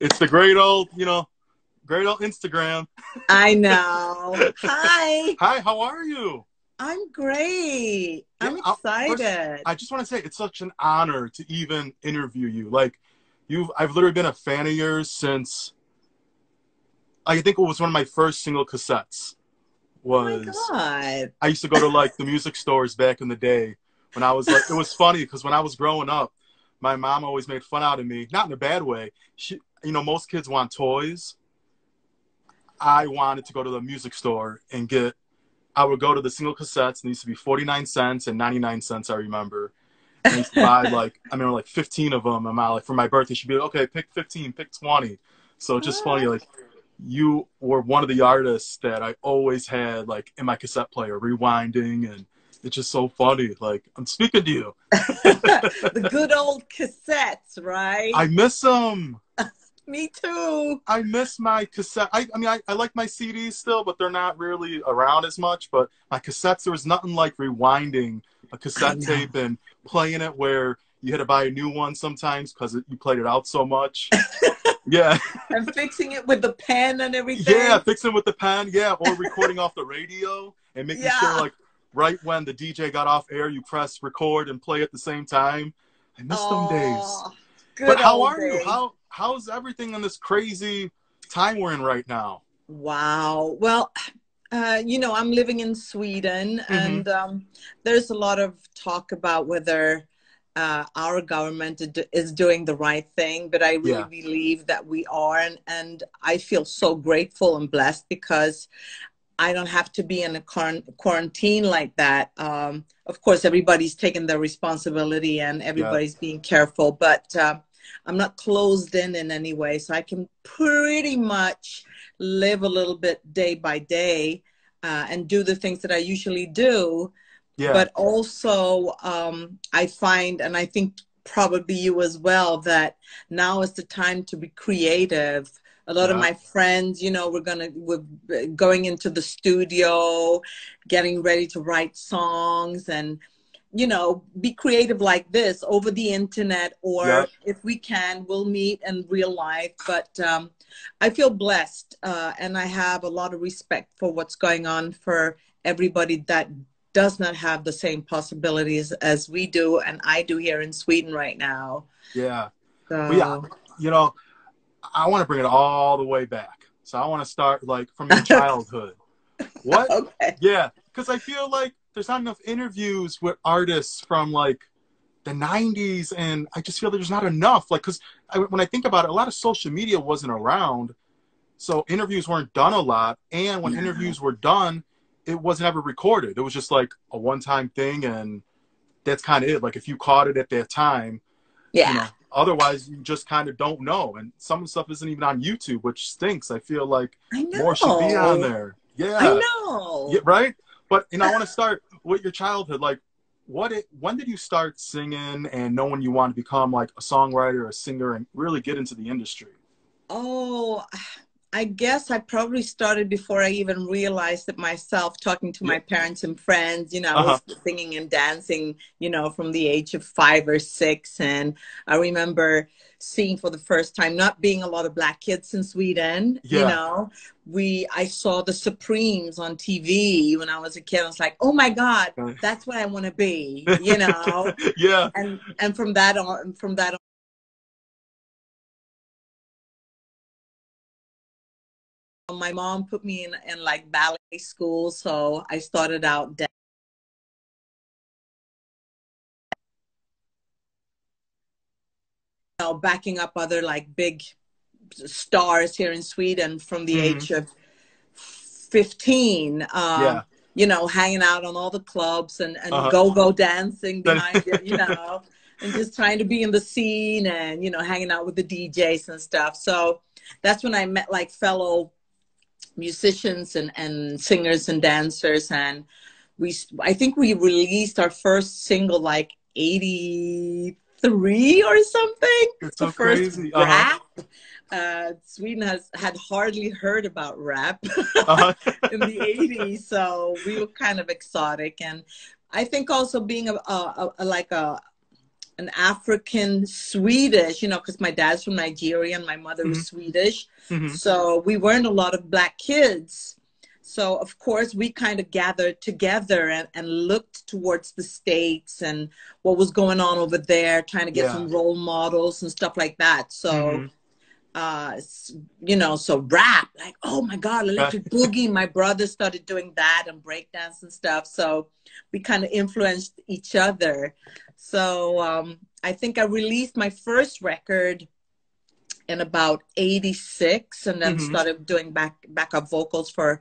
It's the great old, great old Instagram. I know. Hi. Hi, how are you? I'm great. Yeah, I'm first, excited. I just want to say it's such an honor to even interview you. Like, I've literally been a fan of yours since, I think it was one of my first single cassettes. Oh my Was God. I used to go to like the music stores back in the day when I was like, it was funny because when I was growing up, my mom always made fun out of me, not in a bad way. Most kids want toys. I wanted to go to the music store and I would go to the single cassettes, and they used to be 49 cents and 99 cents, I remember. And I used to buy like 15 of them. And for my birthday, she'd be like, okay, pick 15, pick 20. So it's just funny, like, you were one of the artists that I always had like in my cassette player rewinding, and it's just so funny. Like, I'm speaking to you. The good old cassettes, right? I miss them. Me too. I miss my cassette. I like my CDs still, but they're not really around as much. But my cassettes, there was nothing like rewinding a cassette tape and playing it where you had to buy a new one sometimes because you played it out so much. Yeah. And fixing it with the pen and everything. Yeah, fixing with the pen. Yeah, or recording off the radio and making sure, like, right when the DJ got off air, you press record and play at the same time. I miss them days. But how are you? How's everything in this crazy time we're in right now? Wow. Well, I'm living in Sweden, and there's a lot of talk about whether our government is doing the right thing, but I really believe that we are, and I feel so grateful and blessed because I don't have to be in a quarantine like that. Of course, everybody's taking their responsibility and everybody's being careful, but I'm not closed in any way, so I can pretty much live a little bit day by day and do the things that I usually do. Yeah. But also I find, and I think probably you as well, that now is the time to be creative. A lot of my friends, we're going into the studio, getting ready to write songs and, be creative like this over the internet, or if we can, we'll meet in real life. But I feel blessed and I have a lot of respect for what's going on for everybody that does not have the same possibilities as we do and I do here in Sweden right now. Yeah. So. Well, yeah, I want to bring it all the way back. So I want to start like from your childhood. What? Yeah, because I feel like there's not enough interviews with artists from like the 90s, and I just feel there's not enough. Like, because when I think about it, a lot of social media wasn't around, so interviews weren't done a lot. And when interviews were done, it wasn't ever recorded. It was just like a one-time thing, and that's kind of it. Like, if you caught it at that time, otherwise you just kind of don't know. And some of the stuff isn't even on YouTube, which stinks. I feel like more should be on there. Yeah, I know. Yeah, right. But I want to start with your childhood. Like, when did you start singing and knowing you want to become like a songwriter, a singer, and really get into the industry? Oh, I guess I probably started before I even realized it myself, talking to my parents and friends. I was singing and dancing, from the age of 5 or 6. And I remember seeing for the first time, not being a lot of black kids in Sweden, I saw the Supremes on TV when I was a kid. I was like, oh my God, that's what I want to be, Yeah. And from that on, my mom put me in like ballet school. So I started out backing up other like big stars here in Sweden from the age of 15, hanging out on all the clubs and go dancing behind it, and just trying to be in the scene and, hanging out with the DJs and stuff. So that's when I met like fellow musicians and singers and dancers. And I think we released our first single like 83 or something. It's so the first crazy. Rap. Sweden had hardly heard about rap in the 80s, so we were kind of exotic. And I think also being an African Swedish, you know, because my dad's from Nigeria and my mother was Swedish. So we weren't a lot of Black kids. So, of course, we kind of gathered together and looked towards the States and what was going on over there, trying to get some role models and stuff like that. So, you know, so rap, like, oh, my God, Electric Boogie. My brother started doing that and breakdance and stuff. So we kind of influenced each other. So I think I released my first record in about 86, and then started doing backup vocals for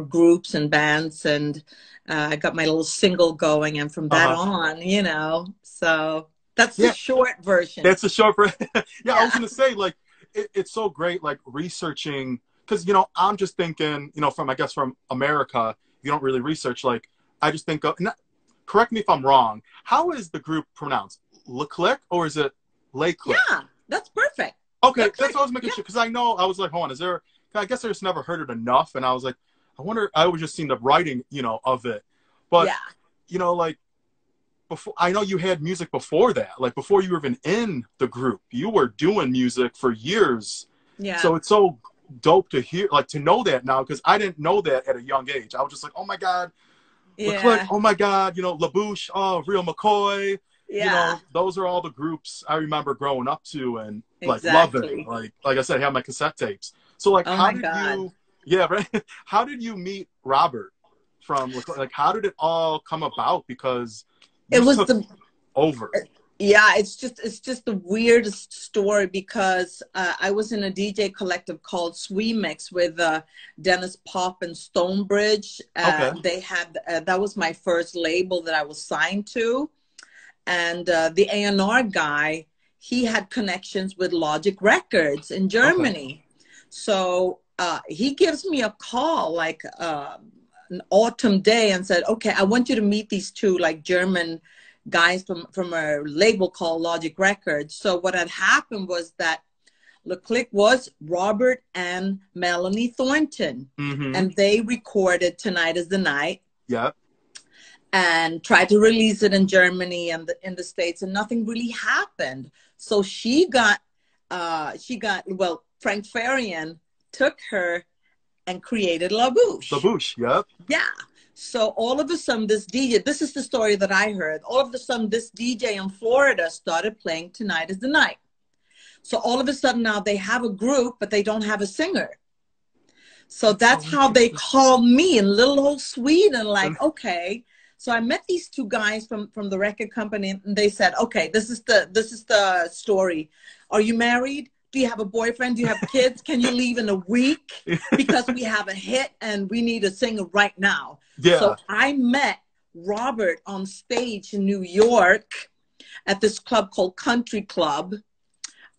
groups and bands, and I got my little single going, and from that on, you know, so that's the short version. That's the short version. I was gonna say, like, it's so great, like, researching, because, you know, I'm just thinking, you know, from, I guess, from America, you don't really research, like, I just think of, correct me if I'm wrong, how is the group pronounced? Le Clique, or is it Le Clique? Yeah, that's perfect. Okay, that's what I was making sure, because I know, I was like, hold on, is there, I guess I just never heard it enough, and I was like, I wonder, I always just seen the writing, you know, of it. But, you know, like, before, I know you had music before that, like, before you were even in the group, you were doing music for years. Yeah. So it's so dope to hear, like, to know that now, because I didn't know that at a young age. I was just like, oh my God, LeClerc, oh my God, you know, LaBouche, oh, Real McCoy. You know, those are all the groups I remember growing up to and like loving. Like I said, I have my cassette tapes. So like, how did you? Right? How did you meet Robert from? Like, how did it all come about? Because it was over. Yeah, it's just the weirdest story, because I was in a DJ collective called Sweemix with Dennis Pop and Stonebridge. They had that was my first label that I was signed to. And the A&R guy, he had connections with Logic Records in Germany. So he gives me a call like an autumn day and said, okay, I want you to meet these two like German guys from a label called Logic Records. So what had happened was that Le Clique was Robert and Melanie Thornton. And they recorded Tonight Is the Night. And tried to release it in Germany and in the States, and nothing really happened. So she got, well, Frank Farian took her and created LaBouche. LaBouche, Yeah. So all of a sudden, this DJ, this is the story that I heard. All of a sudden, this DJ in Florida started playing Tonight Is the Night. So all of a sudden now they have a group, but they don't have a singer. So that's how they called me in little old Sweden, like, okay. So I met these two guys from the record company, and they said, okay, this is the story. Are you married? Do you have a boyfriend? Do you have kids? Can you leave in a week? Because we have a hit and we need a singer right now. So I met Robert on stage in New York at this club called Country Club.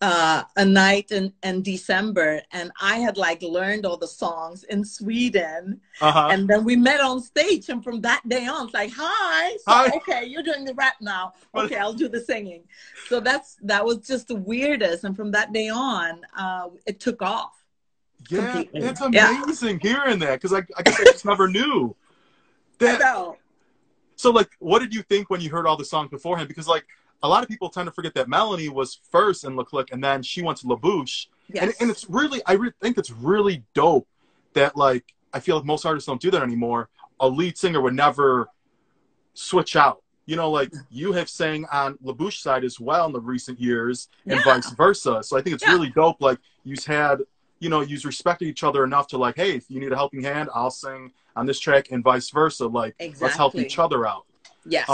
A night in December, and I had like learned all the songs in Sweden, and then we met on stage, and from that day on, it's like, hi. Okay, you're doing the rap now. Okay, I'll do the singing. So that was just the weirdest, and from that day on, it took off. Yeah, completely. It's amazing hearing that, because I guess I just never knew that. I know. So like, what did you think when you heard all the songs beforehand? Because like, a lot of people tend to forget that Melanie was first in Le Clique, and then she went to LaBouche. And it's really, I think it's really dope that, like, I feel like most artists don't do that anymore. A lead singer would never switch out. You know, like, you have sang on LaBouche side as well in the recent years, and vice versa. So I think it's really dope. Like, you've had, you know, you've respected each other enough to, like, hey, if you need a helping hand, I'll sing on this track, and vice versa. Like, let's help each other out. Yes.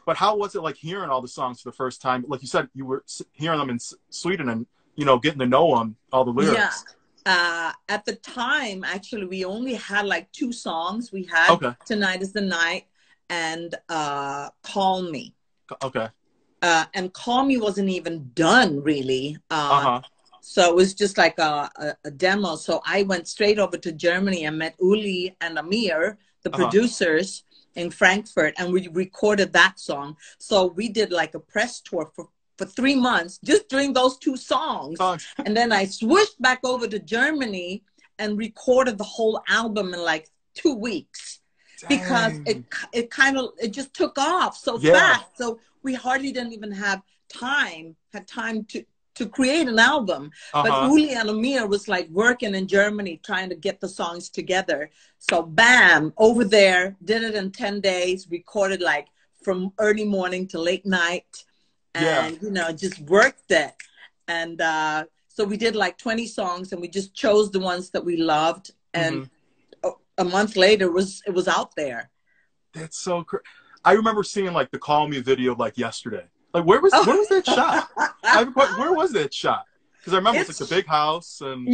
But how was it like hearing all the songs for the first time? Like you said, you were hearing them in Sweden and, you know, getting to know them, all the lyrics. Yeah. At the time, actually, we only had like 2 songs. We had Tonight Is the Night and Call Me. Okay. And Call Me wasn't even done, really. So it was just like a demo. So I went straight over to Germany and met Uli and Amir, the producers, in Frankfurt, and we recorded that song. So we did like a press tour for 3 months, just doing those 2 songs. And then I switched back over to Germany and recorded the whole album in like 2 weeks. Dang. Because it just took off so fast. So we hardly didn't even have had time to create an album. But Uli and Amir was like working in Germany trying to get the songs together. So bam, over there, did it in 10 days, recorded like from early morning to late night, and you know, just worked it. And so we did like 20 songs, and we just chose the ones that we loved, and a month later it was out there. That's so crazy. I remember seeing like the Call Me video like yesterday. Like where was that shot? Where was that shot? Because I remember it's like the big house and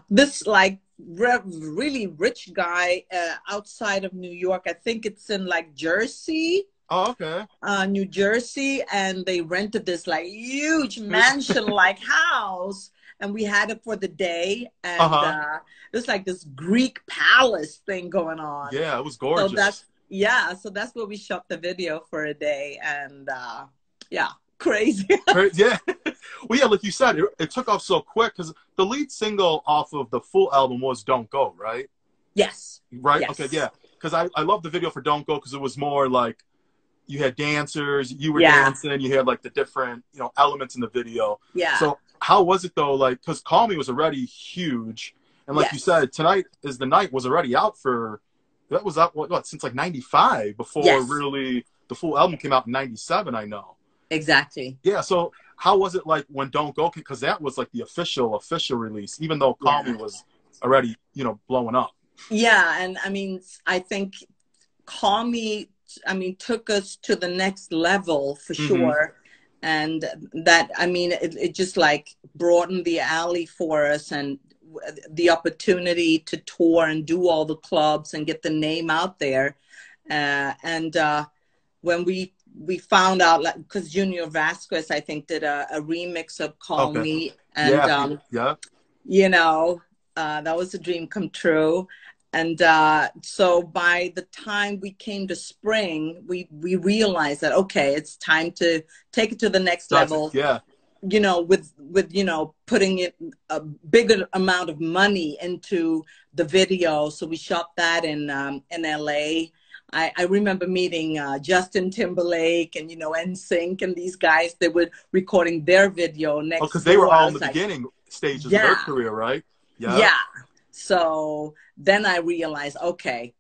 this like really rich guy outside of New York. I think it's in like Jersey. Oh, okay. New Jersey, and they rented this like huge mansion-like house, and we had it for the day, and it was like this Greek palace thing going on. Yeah, it was gorgeous. So that's where we shot the video for a day, and crazy. Yeah. Well, yeah, like you said, it took off so quick because the lead single off of the full album was Don't Go, right? Yes. Right? Yes. Okay, yeah. Because I love the video for Don't Go because it was more like you had dancers, you were dancing, you had like the different, you know, elements in the video. Yeah. So how was it though? Like, because Call Me was already huge. And like you said, Tonight Is the Night was already out for, that was out, what since like 95 before really the full album came out in 97, I know. Exactly. Yeah. So how was it like when Don't Go? Because that was like the official release, even though Call Me was already, you know, blowing up. Yeah. And I mean, I think Call Me, took us to the next level for sure. And that, it just like broadened the alley for us, and the opportunity to tour and do all the clubs and get the name out there. When we found out, like, because Junior Vasquez, I think, did a remix of Call Me. And, you know, that was a dream come true. And so by the time we came to spring, we realized that, okay, it's time to take it to the next level. Yeah. You know, with you know, putting it a bigger amount of money into the video. So we shot that in LA. I remember meeting Justin Timberlake and, you know, NSYNC and these guys. They were recording their video next. Because they were all in the beginning stages of their career, right? Yeah. So then I realized, okay,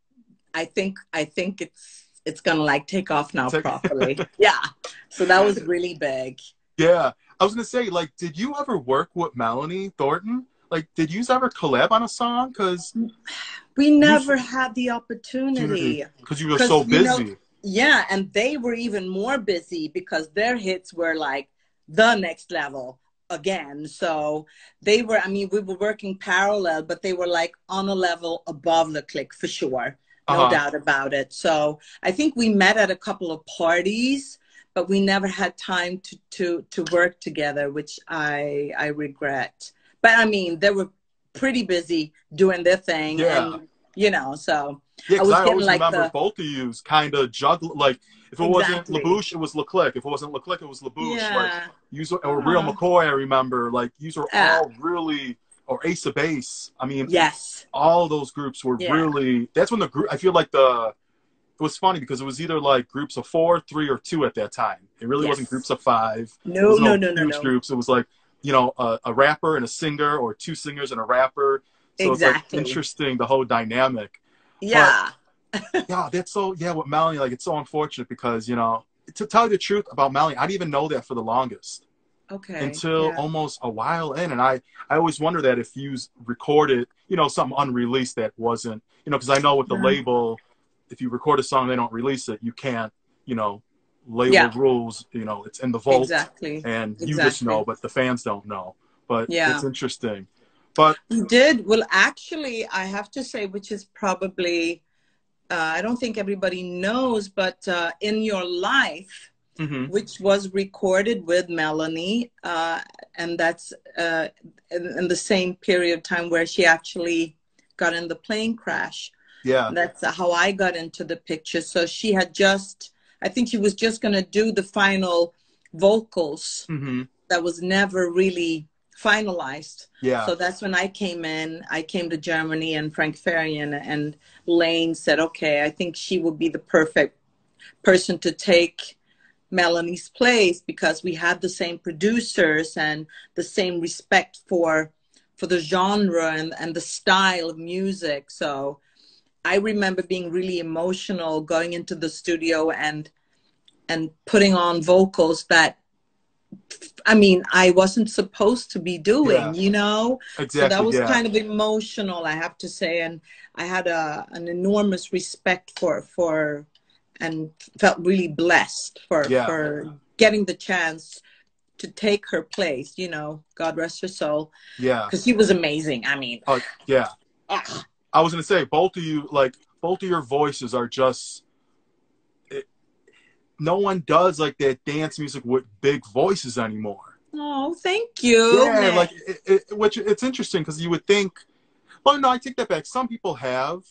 I think it's gonna like take off now properly. Yeah. So that was really big. Yeah. I was gonna say, like, did you ever work with Melanie Thornton? Like, did you ever collab on a song? Because we never had the opportunity. Because you were so busy. You know, and they were even more busy because their hits were like the next level again. So they were, we were working parallel, but they were like on a level above the Clique for sure. No doubt about it. So I think we met at a couple of parties, but we never had time to work together, which I regret. But they were pretty busy doing their thing. Yeah. And, you know, so I always like remember both of you kind of juggle, like, if it wasn't LaBouche, it was LeClique. If it wasn't LeClique, it was LaBouche. Yeah. Like, or Real McCoy, I remember. Like, you were all really, or Ace of Base. All those groups were really, that's when the group, I feel like it was funny because it was either like groups of 4, 3, or 2 at that time. It really wasn't groups of 5. No. Groups. It was like, you know, a rapper and a singer, or 2 singers and a rapper. So it's like interesting, the whole dynamic. Yeah. But, that's so, with Melanie, like, it's so unfortunate because, you know, to tell you the truth about Melanie, I didn't even know that for the longest. Okay. Until almost a while in. And I always wonder that if you recorded, you know, something unreleased that wasn't, you know, because I know with the label, if you record a song and they don't release it, you can't, you know, label rules, you know, it's in the vault. And you just know, but the fans don't know. But it's interesting. But you did. Well, actually, I have to say, which is probably, I don't think everybody knows, but In Your Life, which was recorded with Melanie, and that's in the same period of time where she actually got in the plane crash. Yeah. That's how I got into the picture. So she had just, I think she was just going to do the final vocals. That was never really finalized. Yeah. So that's when I came in. I came to Germany, and Frank Farian and Lane said, okay, I think she would be the perfect person to take Melanie's place because we had the same producers and the same respect for the genre and the style of music. So I remember being really emotional going into the studio and putting on vocals that, I mean, I wasn't supposed to be doing, you know? Exactly, so that was kind of emotional, I have to say. And I had an enormous respect for and felt really blessed for getting the chance to take her place, you know, God rest her soul. Yeah. Because she was amazing. I mean. Yeah. I was going to say, both of you, like, both of your voices are just, no one does, like, that dance music with big voices anymore. Oh, thank you. Yeah, man. Like, which it's interesting because you would think, well, no, I take that back. Some people have.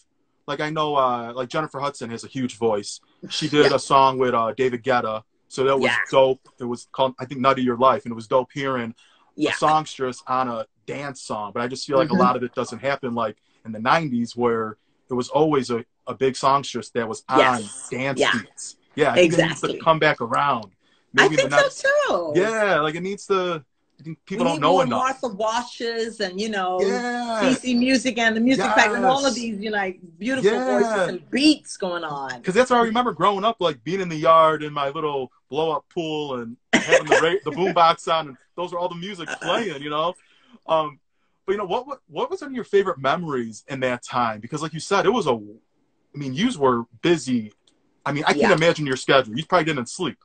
Like, I know, like, Jennifer Hudson has a huge voice. She did a song with David Guetta. So that was dope. It was called, I think, Nut of Your Life. And it was dope hearing a songstress on a dance song. But I just feel like a lot of it doesn't happen like in the 90s where it was always a big songstress that was on dance beats. Yeah, I think it needs to come back around. Maybe I think so too. Yeah, like it needs to. I think people don't know enough. Martha Washes and, you know, DC Music and the Music Factory and all of these, you know, like beautiful voices and beats going on. Because that's how I remember growing up, like being in the yard in my little blow-up pool and having the boombox on, and those are all the music playing, you know. But you know, what was some of your favorite memories in that time? Because like you said, it was I mean, yous were busy. I mean, I can't imagine your schedule. You probably didn't sleep.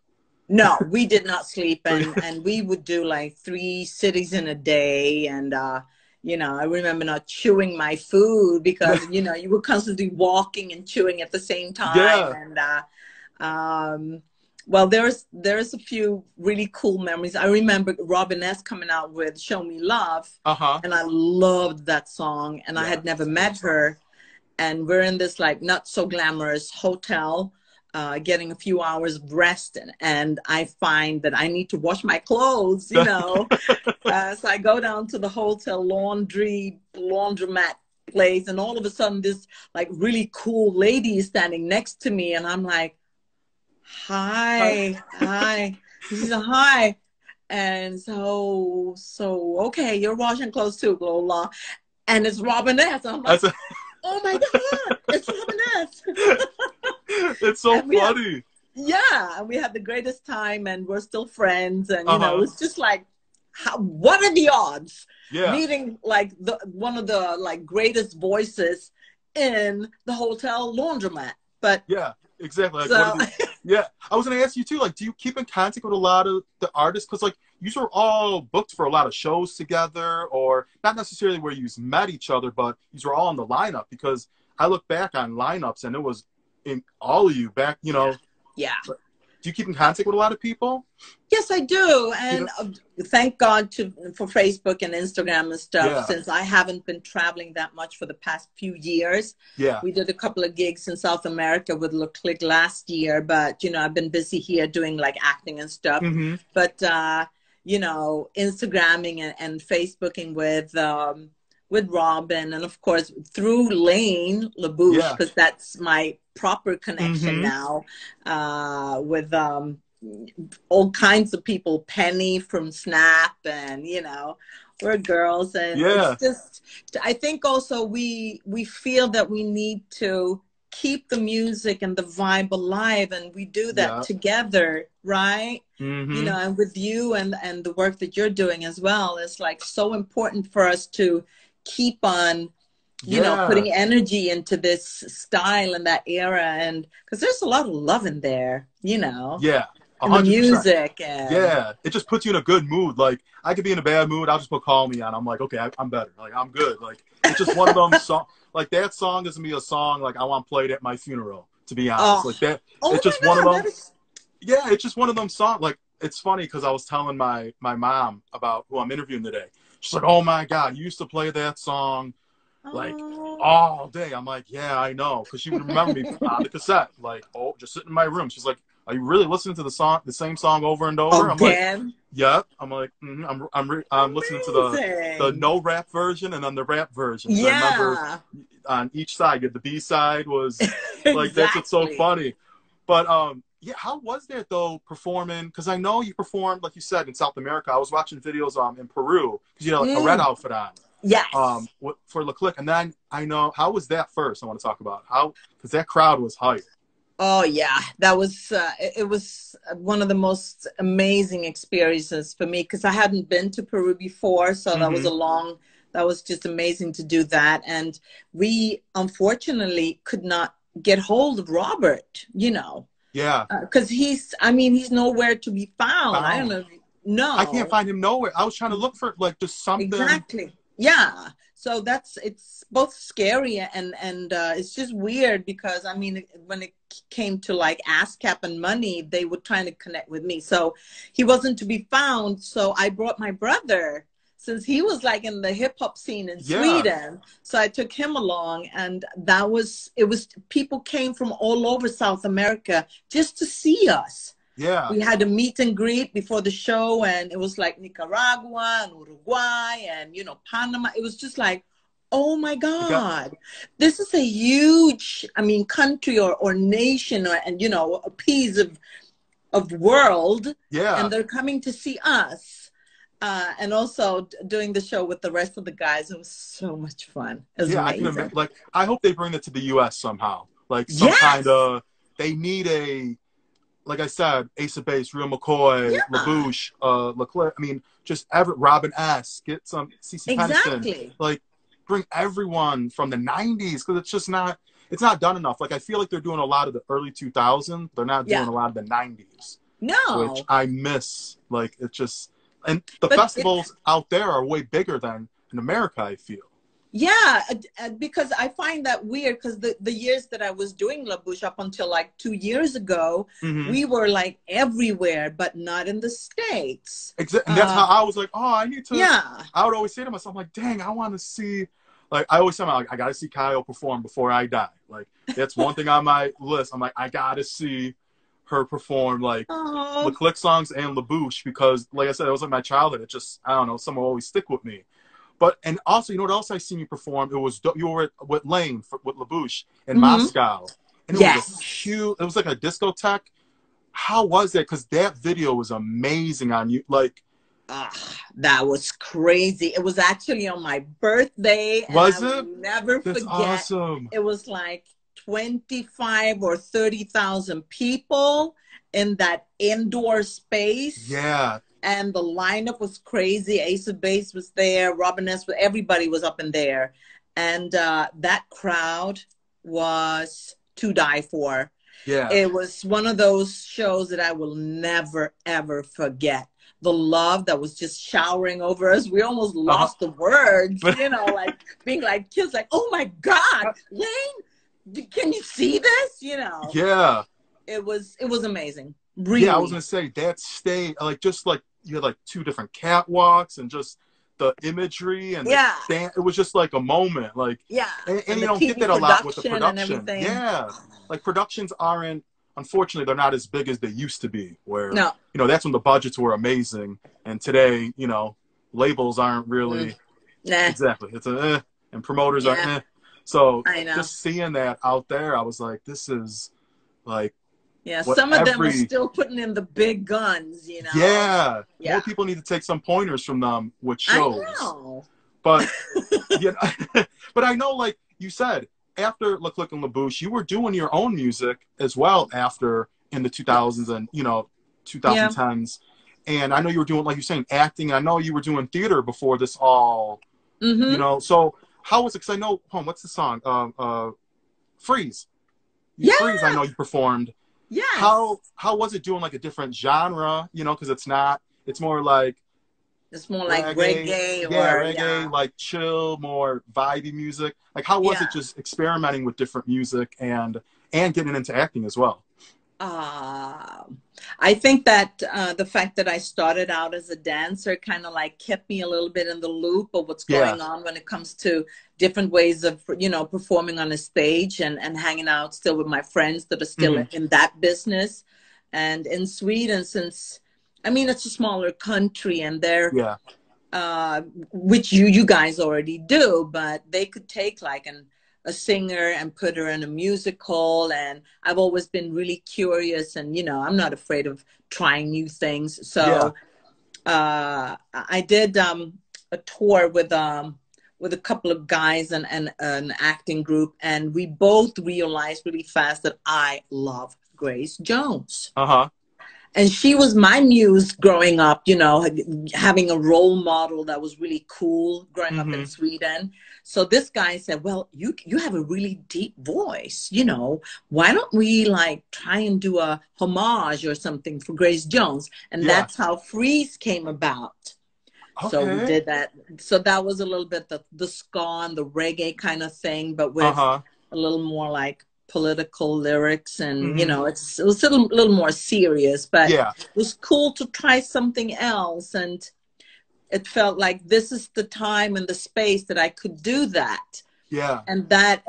No, we did not sleep, and we would do like 3 cities in a day, and you know, I remember not chewing my food because you know you were constantly walking and chewing at the same time, and well, there's a few really cool memories. I remember Robin S. coming out with "Show Me Love," and I loved that song, and I had never met her, and we're in this like not so glamorous hotel. Getting a few hours of rest, and I find that I need to wash my clothes, you know. So I go down to the hotel laundromat place, and all of a sudden this like really cool lady is standing next to me, and I'm like, hi. She said, hi. And so okay, you're washing clothes too, blah, blah, blah. And it's Robin S. I'm like, oh my God, it's Robin S. It's so funny. We had the greatest time, and we're still friends. And you know, it's just like, what are the odds meeting like one of the like greatest voices in the hotel laundromat? But yeah, exactly. Like, I was going to ask you too. Like, do you keep in contact with a lot of the artists? Because like, you were all booked for a lot of shows together, or not necessarily where you met each other, but you were all in the lineup. Because I look back on lineups, and it was in all of you back, you know. Yeah. Do you keep in contact with a lot of people? Yes, I do. And thank God for Facebook and Instagram and stuff, since I haven't been traveling that much for the past few years. Yeah. We did a couple of gigs in South America with Clique last year, but, you know, I've been busy here doing like acting and stuff. But, you know, Instagramming and Facebooking with Robin, and of course through Lane LeBouche, because that's my proper connection now, with all kinds of people, Penny from Snap, and you know, we're girls, and it's just, I think also we feel that we need to keep the music and the vibe alive, and we do that together, right? You know, and with you and the work that you're doing as well, it's like so important for us to keep on, you know, putting energy into this style and that era, and because there's a lot of love in there, you know. Yeah. 100%. The music. And it just puts you in a good mood. Like, I could be in a bad mood, I'll just put Call Me on. I'm like, okay, I'm better. Like, I'm good. Like, it's just one of them songs. Like, that song doesn't be a song like I want played at my funeral, to be honest. Like, that, it's just one of them. Yeah, it's just one of them songs. Like, it's funny because I was telling my mom about who I'm interviewing today. She's like, oh my God, you used to play that song like all day. I'm like, yeah, I know. Because she would remember me on the cassette. Like, oh, just sitting in my room. She's like, are you really listening to the same song over and over? I'm like, yep. I'm like, I'm listening to the no rap version and then the rap version. So I remember on each side, the B side was like, that's what's so funny. But Yeah, how was that though, performing? Because I know you performed, like you said, in South America. I was watching videos in Peru because you had like a red outfit on. Yes. For the Clique, and then I know how was that first. I want to talk about how, because that crowd was hype. Oh yeah, that was it was one of the most amazing experiences for me because I hadn't been to Peru before, so that was that was just amazing to do that. And we unfortunately could not get hold of Robert, you know. Yeah. Because he's nowhere to be found. I don't know. No. I can't find him nowhere. I was trying to look for like just something. Exactly. Yeah. So it's both scary and it's just weird because I mean, when it came to like ASCAP and money, they were trying to connect with me. So he wasn't to be found. So I brought my brother, since he was like in the hip hop scene in Sweden. So I took him along, and people came from all over South America just to see us. Yeah. We had a meet and greet before the show, and it was like Nicaragua and Uruguay and, you know, Panama. It was just like, oh my God, this is a huge, I mean, country or nation and, you know, a piece of world. Yeah. And they're coming to see us. And also doing the show with the rest of the guys, it was so much fun. It was amazing. I can imagine. Like, I hope they bring it to the U.S. somehow. Like, some kind of, they need a, like I said, Ace of Base, Real McCoy, LaBouche, Leclerc. I mean, just Robin S. Get some CeCe Peniston. Like, bring everyone from the 90s, because it's just not, it's not done enough. Like, I feel like they're doing a lot of the early 2000s. They're not doing a lot of the 90s. No. Which I miss. Like, it's just, and the festivals out there are way bigger than in America, I feel. Yeah, because I find that weird, because the years that I was doing LaBouche up until like 2 years ago, we were like everywhere, but not in the States. Exactly. And that's how I was like, oh, I need to. Yeah. I would always say to myself, like, dang, I want to see, like, I always say, like, I got to see KAYO perform before I die. Like, that's one thing on my list. I'm like, I got to see her perform, like, the Clique songs and LaBouche, because, like I said, it was like my childhood. It just, I don't know, someone always stick with me. But, and also, you know what else I seen you perform? It was, you were with Lane, with LaBouche in Moscow. And it was a huge, it was like a discotheque. How was that? Because that video was amazing on you. Like, that was crazy. It was actually on my birthday. Was it? I will never That's forget. Awesome. It was like 25 or 30,000 people in that indoor space. Yeah. And the lineup was crazy. Ace of Base was there. Robin S. Everybody was up in there. And that crowd was to die for. Yeah. It was one of those shows that I will never, ever forget. The love that was just showering over us. We almost lost the words, you know, like being like kids, like, oh my God, Lane, can you see this? You know? Yeah. It was amazing. Really. Yeah, I was going to say that stage, like, just like, you had like 2 different catwalks and just the imagery and it was just like a moment, like and you don't get that a lot with the production. Yeah, like productions aren't, unfortunately, they're not as big as they used to be. Where you know, that's when the budgets were amazing, and today, you know, labels aren't really exactly. It's a and promoters are so just seeing that out there, I was like, this is like. Yeah, some of them are still putting in the big guns, you know. Yeah. More people need to take some pointers from them with shows. I know. But, you know, but I know, like you said, after Le Clique and LaBouche, you were doing your own music as well after in the 2000s and, you know, 2010s. Yeah. And I know you were doing, like you're saying, acting. I know you were doing theater before this all, you know. So how was it? Because I know, what's the song? Freeze. Freeze, I know you performed. Yeah. How was it doing like a different genre? You know, because it's more like reggae or reggae, like chill, more vibey music. Like, how was it just experimenting with different music and getting into acting as well? I think that the fact that I started out as a dancer kind of like kept me a little bit in the loop of what's going on when it comes to different ways of, you know, performing on a stage and hanging out still with my friends that are still in that business. And in Sweden, since, I mean, it's a smaller country and they're, which you guys already do, but they could take like a singer and put her in a musical. And I've always been really curious, and you know, I'm not afraid of trying new things. So I did a tour with a couple of guys and an acting group, and we both realized really fast that I love Grace Jones. And she was my muse growing up, you know, having a role model that was really cool growing up in Sweden. So this guy said, well, you have a really deep voice, you know, why don't we like try and do a homage or something for Grace Jones? And that's how Freeze came about. So we did that. So that was a little bit the ska and the reggae kind of thing, but with a little more like political lyrics, and you know, it was a little more serious, but it was cool to try something else, and it felt like this is the time and the space that I could do that. And that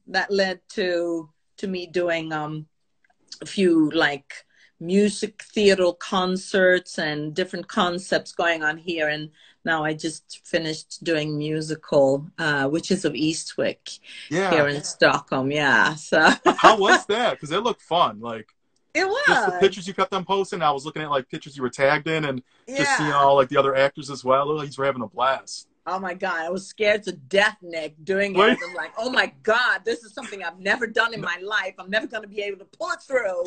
that led to me doing a few like music theater concerts and different concepts going on here. And now I just finished doing musical, Witches of Eastwick here in Stockholm. So how was that? Because it looked fun. Like, it was just the pictures you kept on posting. I was looking at like pictures you were tagged in, and just seeing all like the other actors as well. Like, you were having a blast. Oh my God, I was scared to death, Nick, doing it. I'm like, oh my God, this is something I've never done in my life. I'm never going to be able to pull it through.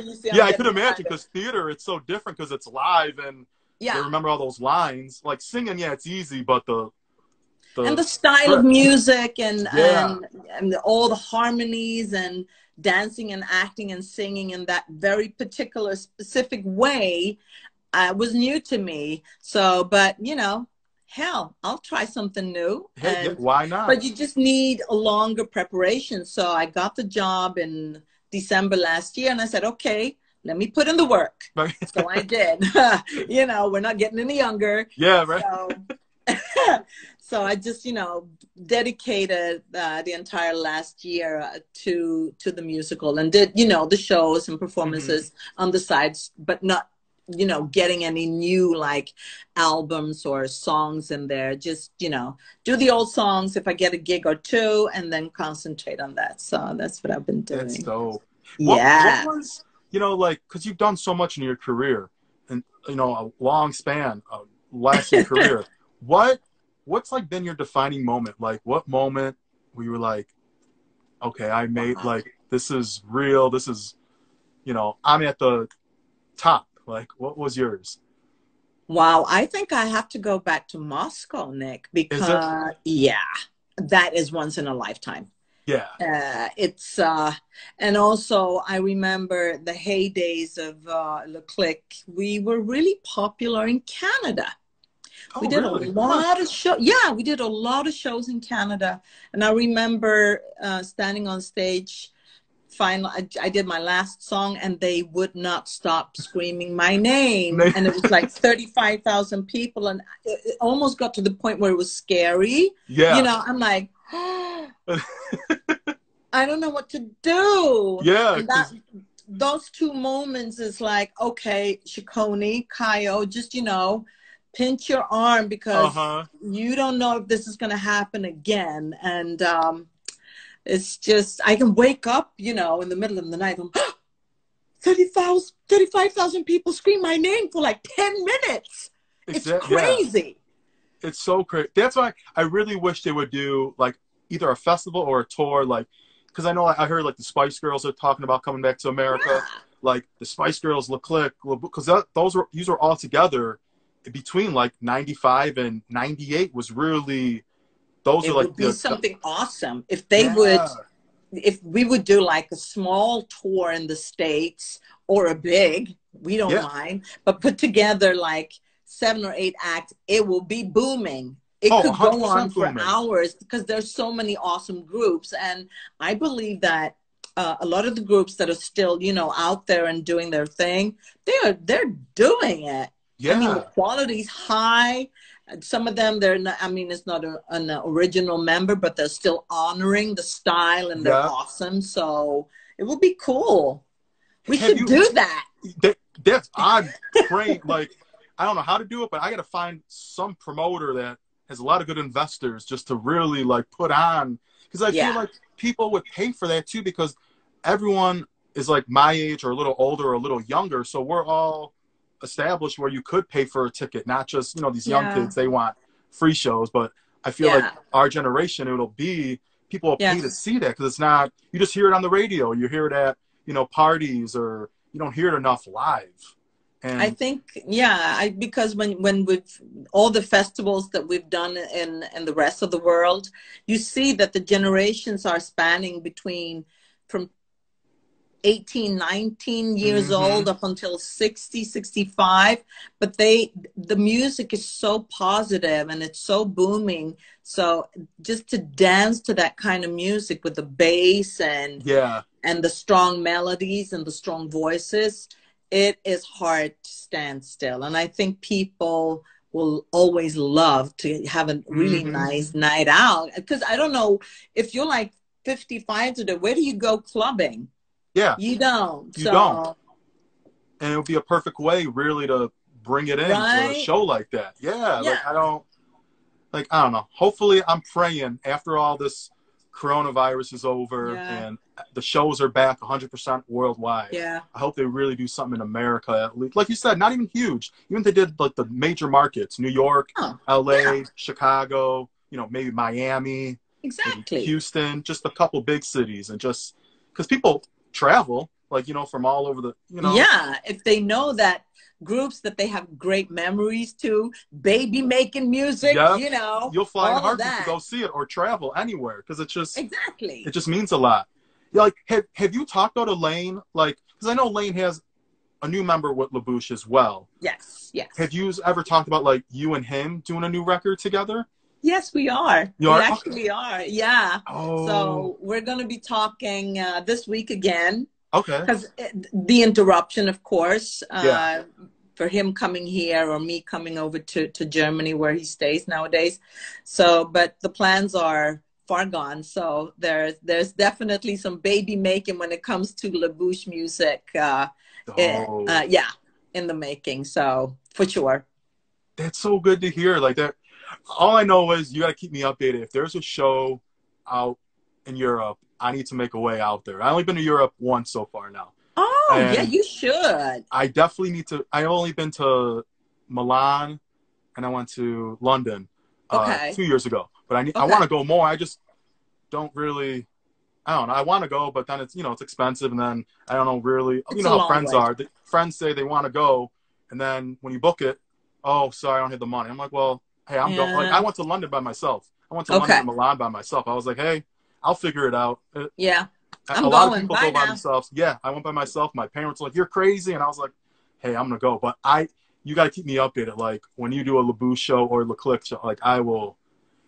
You see, I could imagine, because theater, it's so different because it's live, and you remember all those lines. Like singing, it's easy, but and the style of music and all the harmonies and dancing and acting and singing in that very particular specific way was new to me. So, but you know, hell, I'll try something new. Why not? But you just need a longer preparation. So I got the job in December last year, and I said, okay, let me put in the work. So I did. You know, we're not getting any younger. So I just, you know, dedicated the entire last year to the musical, and did, you know, the shows and performances on the sides, but not, you know, getting any new like albums or songs in there. Just, you know, do the old songs if I get a gig or two, and then concentrate on that. So that's what I've been doing. That's dope. What was, you know, like, because you've done so much in your career, and you know, a long span, a lasting career. What's like been your defining moment? Like, what moment where you were like, okay, I made, like, this is real. This is, you know, I'm at the top. Like, what was yours? Wow, I think I have to go back to Moscow, Nick, because that is once in a lifetime. It's and also I remember the heydays of Le Clique. We were really popular in Canada. We did a lot of shows. We did a lot of shows in Canada, and I remember standing on stage. Finally, I did my last song, and they would not stop screaming my name. And it was like 35,000 people, and it almost got to the point where it was scary. You know, I'm like, I don't know what to do. Those two moments is like, okay, Shekoni, Kayo, just, you know, pinch your arm, because you don't know if this is going to happen again. And it's just, I can wake up, you know, in the middle of the night, 35,000 people scream my name for like 10 minutes. It's crazy. It's so crazy. That's why I really wish they would do like either a festival or a tour, like, because I know I heard like the Spice Girls are talking about coming back to America, like the Spice Girls, Le Clique, because these were all together between like 95 and 98 was really, those are like, it would be something awesome if they would, if we would do like a small tour in the States, or a big, we don't mind, but put together like 7 or 8 acts, it will be booming. It could go on for hours, because there's so many awesome groups. And I believe that a lot of the groups that are still, you know, out there and doing their thing, they're doing it. I mean, the quality's high. Some of them, they're not, I mean, it's not an original member, but they're still honoring the style, and they're awesome. So it would be cool. We should do that. I'm praying, like, I don't know how to do it, but I got to find some promoter that has a lot of good investors just to really like put on, because I feel like people would pay for that too, because everyone is like my age or a little older or a little younger, so we're all established where you could pay for a ticket, not just, you know, these young kids, they want free shows. But I feel like our generation, it'll be, people will pay to see that, because it's not, you just hear it on the radio, you hear it at, you know, parties, or you don't hear it enough live. And I think, because when we've, all the festivals that we've done in the rest of the world, you see that the generations are spanning between from 18, 19 years old up until 60, 65. But the music is so positive and it's so booming. So just to dance to that kind of music with the bass and the strong melodies and the strong voices, it is hard to stand still. And I think people will always love to have a really nice night out. Because I don't know, if you're like 55 today, where do you go clubbing? Yeah. You don't. You don't. And it would be a perfect way really to bring it in to a show like that. Like I don't know. Hopefully, I'm praying after all this coronavirus is over and the shows are back 100% worldwide. I hope they really do something in America, at least. Like you said, not even huge. Even if they did like the major markets, New York, LA, Chicago, you know, maybe Miami, Houston, just a couple big cities. And just because people travel, like, you know, from all over the, you know. If they know that groups that they have great memories to, baby making music, you know, you'll fly in a heartbeat to go see it or travel anywhere, because it's just it just means a lot. Like, have you talked to Lane? Like, because I know Lane has a new member with LaBouche as well. Yes. Have you ever talked about like you and him doing a new record together? Yes, we are. You are? We actually are. So we're going to be talking this week again. Because the interruption, of course, for him coming here or me coming over to Germany where he stays nowadays. So, but the plans are far gone. So there's definitely some baby making when it comes to LaBouche music. In the making. So for sure. That's so good to hear. Like that. All I know is you got to keep me updated. If there's a show out in Europe, I need to make a way out there. I've only been to Europe once so far now. You should. I definitely need to. I've only been to Milan and I went to London 2 years ago. But I want to go more. I just don't really, I don't know. I want to go, but then it's, you know, it's expensive. And then I don't know really, you know how friends are. The friends say they want to go. And then when you book it, oh, sorry, I don't have the money. I'm like, well, hey, I'm going. Like, I went to London by myself. I went to London and Milan by myself. I was like, hey, I'll figure it out. A lot of people go by themselves. I went by myself. My parents were like, you're crazy. And I was like, hey, I'm going to go. But you got to keep me updated. Like when you do a LaBouche show or a Clique show, like I will.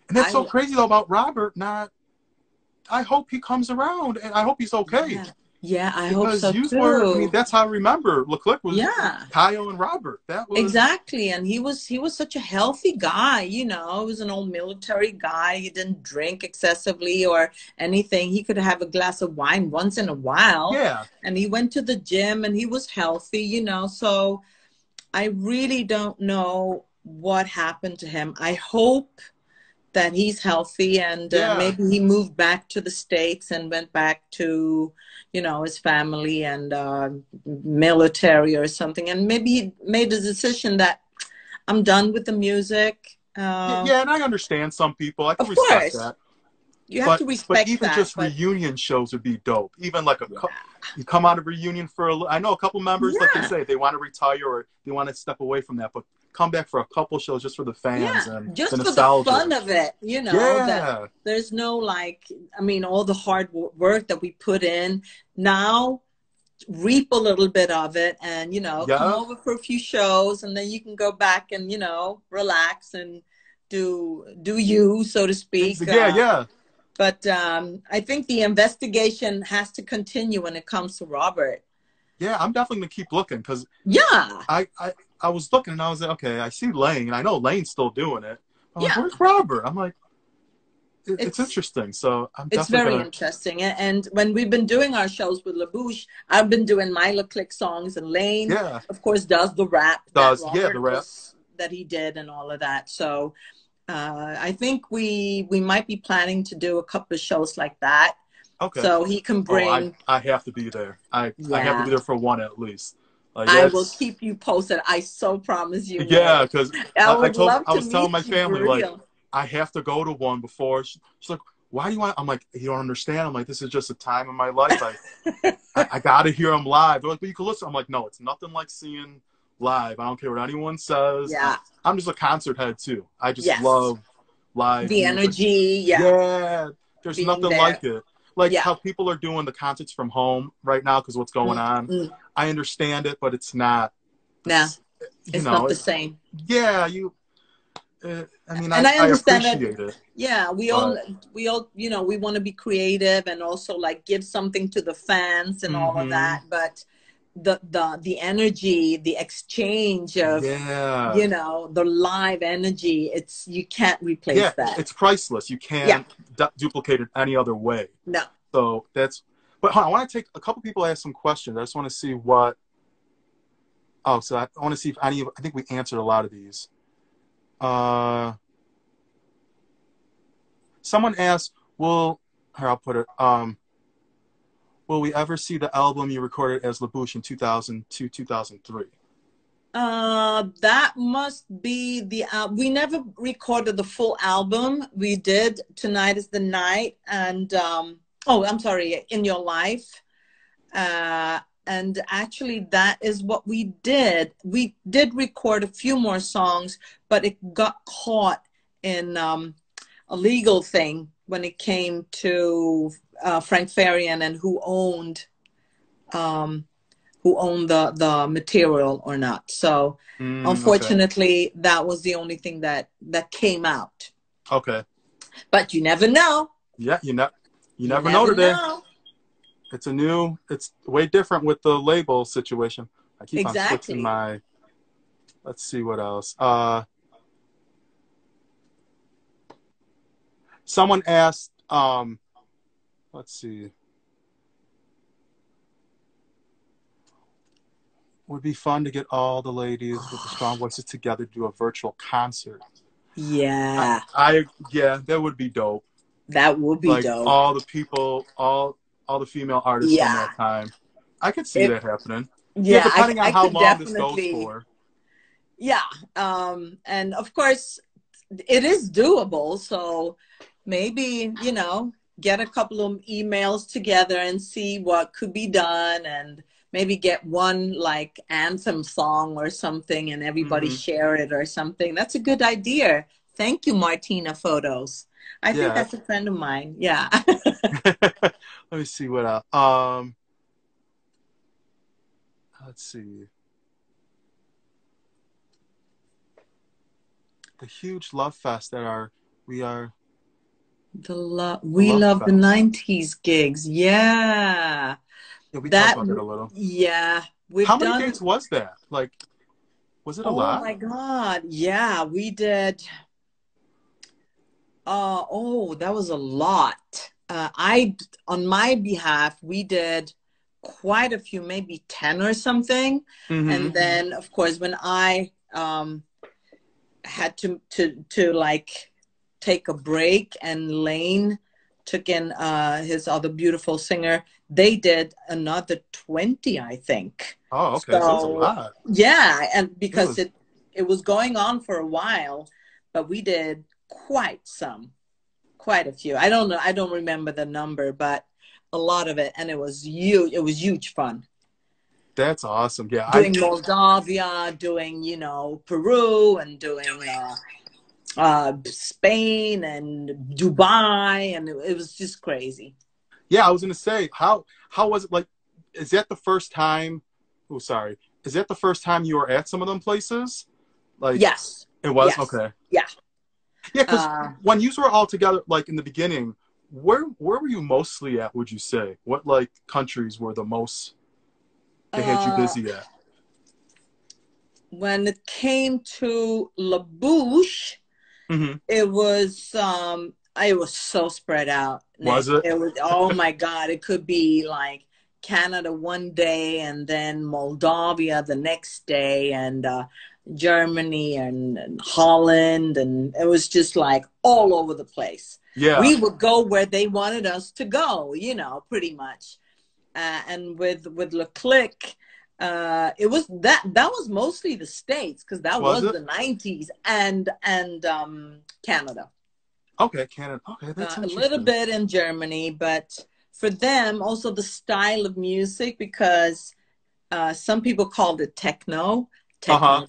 And that's so crazy though about Robert. I hope he comes around and I hope he's okay. I hope so too. I mean, that's how I remember Clique was KAYO and Robert. That was exactly, and he was such a healthy guy. You know, he was an old military guy. He didn't drink excessively or anything. He could have a glass of wine once in a while. And he went to the gym and he was healthy. You know, so I really don't know what happened to him. I hope that he's healthy and maybe he moved back to the States and went back to, you know, his family and military or something. And maybe he made a decision that I'm done with the music. And I understand some people. I can respect that. You have to respect but even that. Just reunion shows would be dope. Even like you come out of reunion for I know a couple members, like they say, they want to retire or they want to step away from that, but come back for a couple shows just for the fans and just the for nostalgia. the fun of it, you know. That there's no all the hard work that we put in. Now reap a little bit of it and, you know, come over for a few shows and then you can go back and, you know, relax and do you, so to speak. But I think the investigation has to continue when it comes to Robert. I'm definitely going to keep looking because I was looking and I was like, okay, I see Lane. I know Lane's still doing it. I'm like, where's Robert? I'm like, it's interesting. So it's very interesting. And when we've been doing our shows with LaBouche, I've been doing my Clique songs and Lane, of course, does the rap. The rap. That he did and all of that. So I think we might be planning to do a couple of shows like that. Okay. So he can bring. Oh, I have to be there. I have to be there for one at least. Like, I will keep you posted. I so promise you. Yeah, because I would love I to was telling my meet you family, for like, real. I have to go to one before. She's like, why do you want? I'm like, you don't understand. I'm like, this is just a time in my life. I got to hear them live. They're like, but you can listen. I'm like, no, it's nothing like seeing live. I don't care what anyone says. Yeah. I'm just a concert head too. I just Yes. love live The music. energy. Yeah. Yeah. There's Being nothing there. like it. Like Yeah. how people are doing the concerts from home right now because what's going on. I understand it, but it's not. Nah, it's not the it's, same. Yeah, I mean, and I understand appreciate it. Yeah, we all, you know, we want to be creative and also like give something to the fans and all of that. But the energy, the exchange of, you know, the live energy, you can't replace that. It's priceless. You can't duplicate it any other way. No. So that's. But hold on, I want to take a couple people ask some questions. I just want to see what. Oh, so I want to see if I think we answered a lot of these. Someone asked, here, I'll put it, will we ever see the album you recorded as LaBouche in 2002, 2003? That must be we never recorded the full album. We did Tonight is the Night and, oh, I'm sorry, In Your Life. And actually, that is what we did. We did record a few more songs, but it got caught in a legal thing when it came to Frank Farian and who owned the material or not. So, unfortunately, that was the only thing that came out. Okay. But you never know. Yeah, you never know today. It's way different with the label situation. I keep on switching my, let's see what else. Someone asked, let's see. Would be fun to get all the ladies with the strong voices together to do a virtual concert. Yeah. Yeah, that would be dope. That would be dope. All the people, all the female artists from that time. I could see that happening. Yeah, depending on how long this goes for. Yeah. And of course, it is doable. So maybe, you know, get a couple of emails together and see what could be done and maybe get one like anthem song or something and everybody share it or something. That's a good idea. Thank you, Martina Photos. I think that's a friend of mine. Yeah. Let me see what else. Let's see. The huge love fest that we love the 90s gigs. Yeah. Yeah, we talked about it a little. Yeah. How many gigs was that? Like, was it a lot? Oh my God. Yeah, we did. That was a lot. On my behalf, we did quite a few, maybe 10 or something. And then, of course, when I had to like take a break and Lane took in his other beautiful singer, they did another 20, I think. Oh, okay. So that's a lot. Yeah, and because it was going on for a while, but we did quite a few. I don't remember the number, but a lot of it, and it was huge. It was huge fun. That's awesome. Yeah, doing Moldavia, doing Peru, and doing Spain and Dubai, and it was just crazy. Yeah, I was gonna say, how was it like? Is that the first time? Oh, sorry. Is that the first time you were at some of them places? Like, yes, it was. Yes. Okay. Yeah. Yeah, because when you were all together, like in the beginning, where were you mostly at? Would you say what like countries were the most they had you busy at? When it came to LaBouche, it was so spread out. Was it? It was, oh my God, it could be like Canada one day and then Moldavia the next day and Germany and Holland, and it was just like all over the place. Yeah. We would go where they wanted us to go, you know, pretty much. And with Le Clique, it was that was mostly the States, because that was the 90s, and Canada. Okay, Canada. Okay, that's a little bit in Germany, but for them also the style of music, because some people called it techno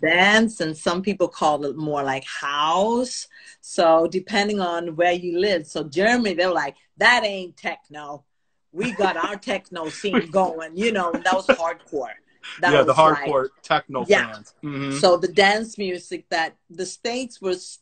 dance, and some people called it more like house. So depending on where you live. So Germany, they were like, that ain't techno. We got our techno scene going, you know, and that was hardcore. That was the hardcore like, techno fans. So the dance music that the States was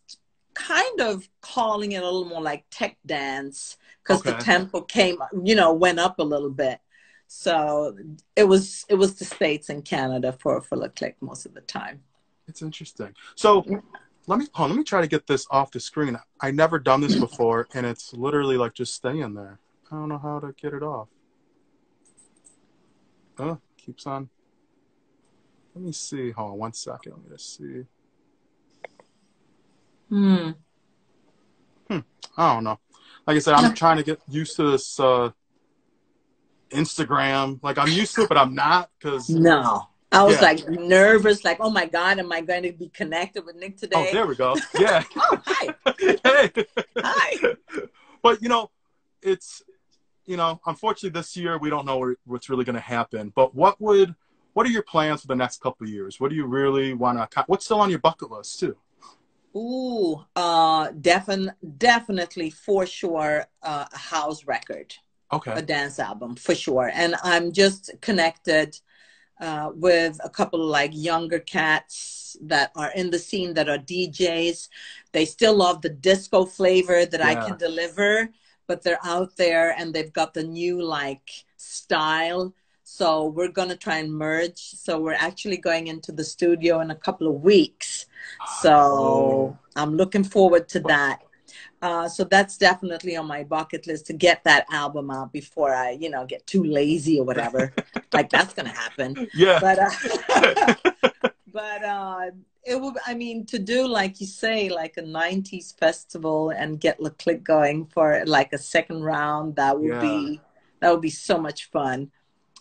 kind of calling it a little more like tech dance, because the tempo came, you know, went up a little bit. So it was the States and Canada for Le Clique most of the time. It's interesting. So let me try to get this off the screen. I never done this before, and it's literally like just staying there. I don't know how to get it off. Oh, keeps on. Let me see. Hold on 1 second. Let me just see. I don't know. Like I said, I'm trying to get used to this Instagram. Like, I'm used to it, but I'm not, because I was like nervous, like, oh my God, am I going to be connected with Nick today? Oh, there we go. Yeah. Oh, hi. Hey. Hi. But you know, it's, you know, unfortunately this year we don't know what's really going to happen. But what are your plans for the next couple of years? What do you really want to? What's still on your bucket list too? Ooh, definitely for sure, a house record. Okay. A dance album for sure. And I'm just connected with a couple of like younger cats that are in the scene that are DJs. They still love the disco flavor that I can deliver, but they're out there and they've got the new like style. So we're going to try and merge. So we're actually going into the studio in a couple of weeks. So I'm looking forward to that. So that's definitely on my bucket list, to get that album out before I, you know, get too lazy or whatever. Like, that's going to happen. Yeah. But it will, I mean, to do, like you say, like a 90s festival and get Le Clique going for like a second round, that would be so much fun.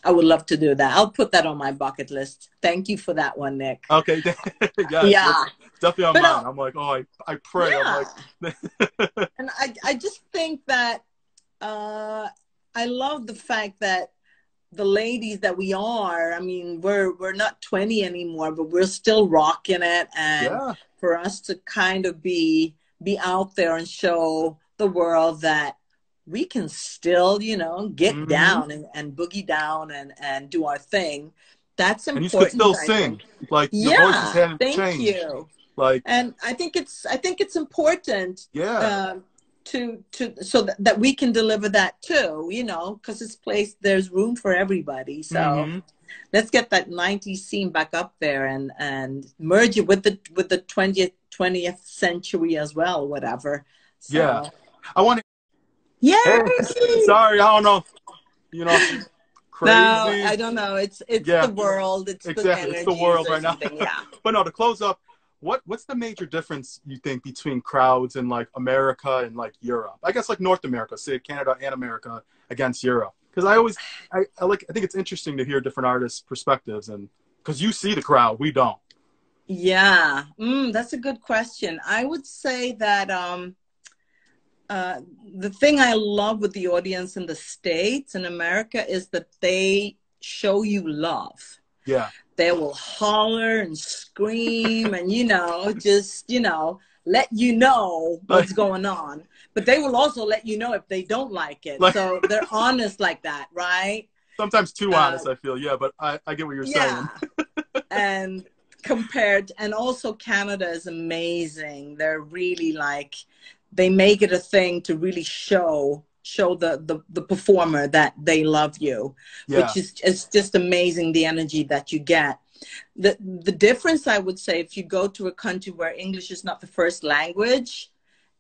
I would love to do that. I'll put that on my bucket list. Thank you for that one, Nick. Okay. Yeah. It's definitely on mine. I'm like, oh, I pray. Yeah. I'm like, and I just think that I love the fact that the ladies that we are, I mean, we're not 20 anymore, but we're still rocking it. And for us to kind of be out there and show the world that we can still, you know, get down and boogie down and do our thing. That's important. And you could still sing. Like, your voices hadn't changed. Thank you. Like, and I think it's important. Yeah. So that we can deliver that too, you know, because this place, there's room for everybody. So let's get that 90s scene back up there and merge it with the 20th century as well, whatever. So, yeah. I want to. Yeah. Hey, sorry, I don't know. You know, crazy. No, I don't know. It's the world. It's exactly. It's the world right now. Yeah. But no, to close up, what's the major difference you think between crowds in like America and like Europe? I guess like North America, say Canada and America against Europe. Because I think it's interesting to hear different artists' perspectives, and because you see the crowd, we don't. Yeah, that's a good question. I would say that the thing I love with the audience in the States and America is that they show you love. Yeah. They will holler and scream and, you know, just, you know, let you know what's going on. But they will also let you know if they don't like it. So they're honest like that, right? Sometimes too honest, I feel. Yeah, but I get what you're saying. And also Canada is amazing. They're really like, they make it a thing to really show the performer that they love you, which is just amazing, the energy that you get. The difference, I would say, if you go to a country where English is not the first language,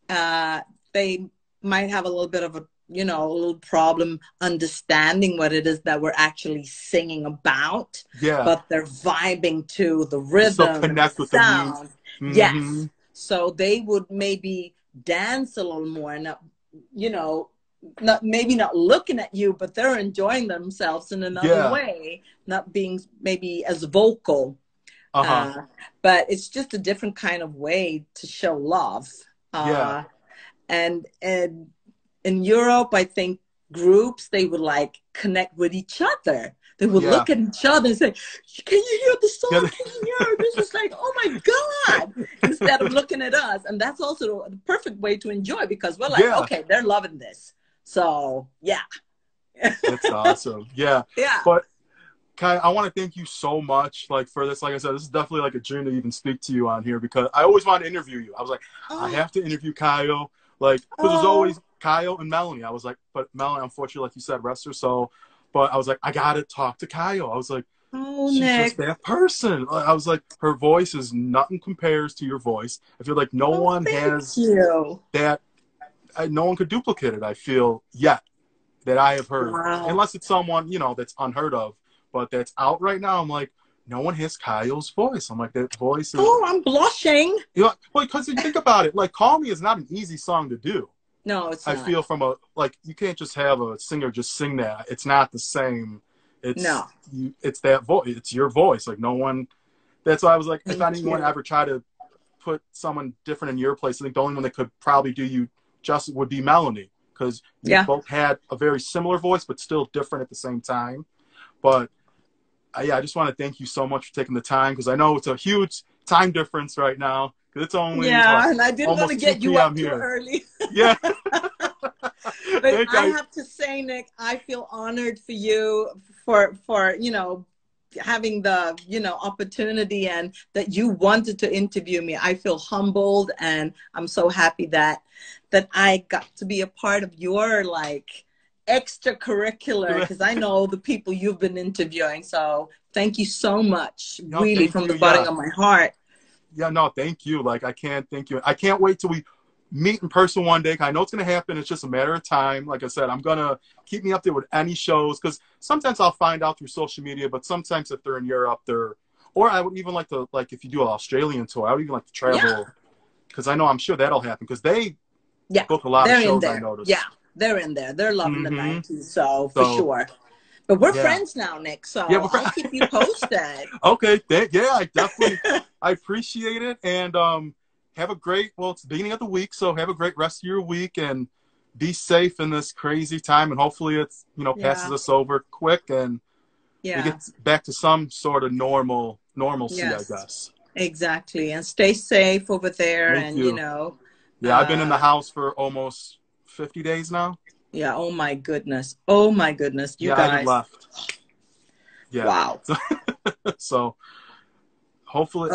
they might have a little bit of a you know, a little problem understanding what it is that we're actually singing about. Yeah. But they're vibing to the You still rhythm and the connect with the music. sound. Yes. So they would maybe dance a little more, and not, you know, maybe not looking at you, but they're enjoying themselves in another way, not being maybe as vocal. But it's just a different kind of way to show love. And in Europe, I think groups, they would like connect with each other. They would look at each other and say, can you hear the song? Can you hear it? This is like, oh my God, instead of looking at us. And that's also the perfect way to enjoy, because we're like, okay, they're loving this. So, yeah. That's awesome. Yeah. But Kai, I want to thank you so much, like, for this. Like I said, this is definitely like a dream to even speak to you on here, because I always wanted to interview you. I was like, I have to interview KAYO. Like, because there's always KAYO and Melanie. I was like, but Melanie, unfortunately, like you said, rest her soul. But I was like, I got to talk to KAYO. I was like, she's just that person. I was like, her voice is nothing compares to your voice. I feel like no one has that. No one could duplicate it, I feel, yet, that I have heard. Unless it's someone, you know, that's unheard of. But that's out right now. I'm like, no one has KAYO's voice. I'm like, that voice is... Oh, I'm blushing. You know, well, because you think about it, like, Call Me is not an easy song to do. No, it's not. I feel from a, like, you can't just have a singer just sing that. It's not the same. It's, it's that voice. It's your voice. Like, no one... That's why I was like, if anyone ever tried to put someone different in your place, I think the only one that could probably do you justice would be Melanie. Because you both had a very similar voice, but still different at the same time. But... yeah, I just want to thank you so much for taking the time, because I know it's a huge time difference right now. Because it's only and I didn't want to get you up too early. But I have to say, Nick, I feel honored for you for you know, having the, you know, opportunity, and that you wanted to interview me. I feel humbled, and I'm so happy that I got to be a part of your, like, extracurricular, because I know the people you've been interviewing. So thank you so much, really, from the bottom of my heart. Yeah, no, thank you. Like, I can't thank you. I can't wait till we meet in person one day. I know it's going to happen. It's just a matter of time. Like I said, I'm going to keep me updated with any shows, because sometimes I'll find out through social media, but sometimes if they're in Europe, or I would even like to, like, if you do an Australian tour, I would even like to travel, because I know I'm sure that'll happen, because they book a lot of shows, I noticed. Yeah. They're in there. They're loving the 90s, so for sure. But we're friends now, Nick, so I'll keep you posted. Okay, I definitely, I appreciate it. And have a great, well, it's the beginning of the week, so have a great rest of your week, and be safe in this crazy time. And hopefully it's, you know, passes us over quick, and we get back to some sort of normalcy, I guess. Exactly. And stay safe over there. Thank you know. Yeah, I've been in the house for almost 50 days now. Yeah. Oh my goodness. Oh my goodness. You guys. I haven't left. Yeah. Wow. So hopefully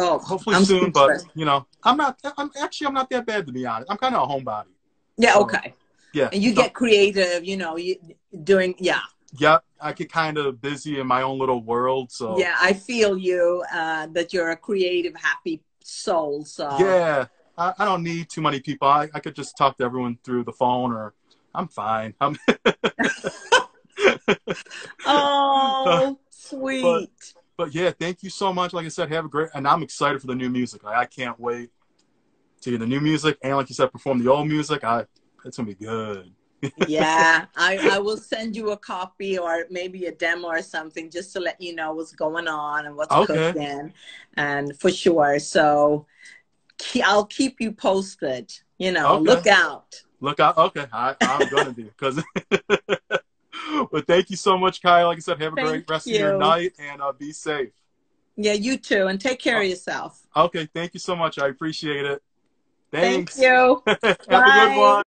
soon, but you know, I'm not that bad, to be honest. I'm kind of a homebody. Yeah. So, okay. Yeah. And you get creative, you know, Yeah, I get kind of busy in my own little world. So yeah, I feel you, that you're a creative, happy soul. So yeah. I don't need too many people. I could just talk to everyone through the phone, or I'm fine. Oh, sweet. But yeah, thank you so much. Like I said, have a great, and I'm excited for the new music. I can't wait to hear the new music, and like you said, perform the old music. It's gonna be good. Yeah, I will send you a copy, or maybe a demo or something, just to let you know what's going on and what's cooking, and for sure. So I'll keep you posted. You know, look out. Look out. Okay, I'm gonna be, because. But thank you so much, Kyle. Like I said, have a great rest of your night, and be safe. Yeah, you too, and take care of yourself. Okay, thank you so much. I appreciate it. Thanks. Thank you. Have a good one.